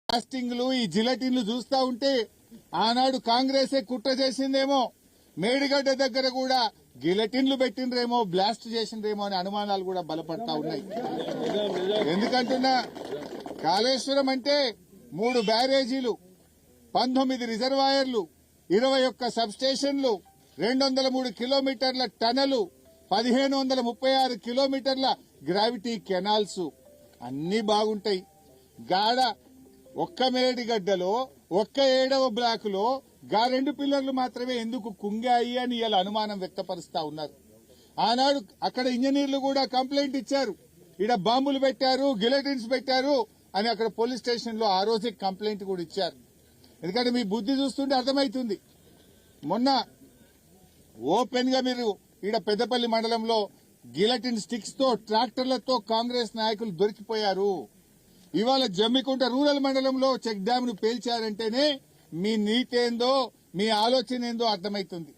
కాస్టింగ్లు ఈ జిలటిన్లు చూస్తా ఉంటే ఆనాడు కాంగ్రెసే కుట్ర చేసిందేమో, మేడిగడ్డ దగ్గర కూడా గిలటిన్లు పెట్టినరేమో, బ్లాస్ట్ చేసిండ్రేమో అనే అనుమానాలు కూడా బలపడతా ఉన్నాయి. ఎందుకంటున్నా, కాళేశ్వరం అంటే 3 బ్యారేజీలు, 19 రిజర్వాయర్లు, 21 సబ్స్టేషన్లు, 203 కిలోమీటర్ల టనలు, 1536 కిలోమీటర్ల గ్రావిటీ కెనాల్స్ అన్ని బాగుంటాయి. గాడ ఒక్క మేడిగడ్డలో ఒక్క 7వ బ్లాక్ లో గా 2 పిల్లర్లు మాత్రమే ఎందుకు కుంగాయి అని ఇలా అనుమానం వ్యక్తపరుస్తా ఉన్నారు. ఆనాడు అక్కడ ఇంజనీర్లు కూడా కంప్లైంట్ ఇచ్చారు, ఈడ బాంబులు పెట్టారు, గిలటిన్స్ పెట్టారు అని అక్కడ పోలీస్ స్టేషన్ లో ఆ రోజే కంప్లైంట్ కూడా ఇచ్చారు. ఎందుకంటే మీ బుద్ధి చూస్తుంటే అర్థమవుతుంది. మొన్న ఓపెన్ గా మీరు ఈడ పెద్దపల్లి మండలంలో గిలటిన్ స్టిక్స్ తో ట్రాక్టర్లతో కాంగ్రెస్ నాయకులు దొరికిపోయారు. ఇవాళ జమ్మికుంట రూరల్ మండలంలో చెక్ డ్యామ్ ను పేల్చారంటేనే మీ నీతి ఏందో, మీ ఆలోచన ఏందో అర్థమవుతుంది.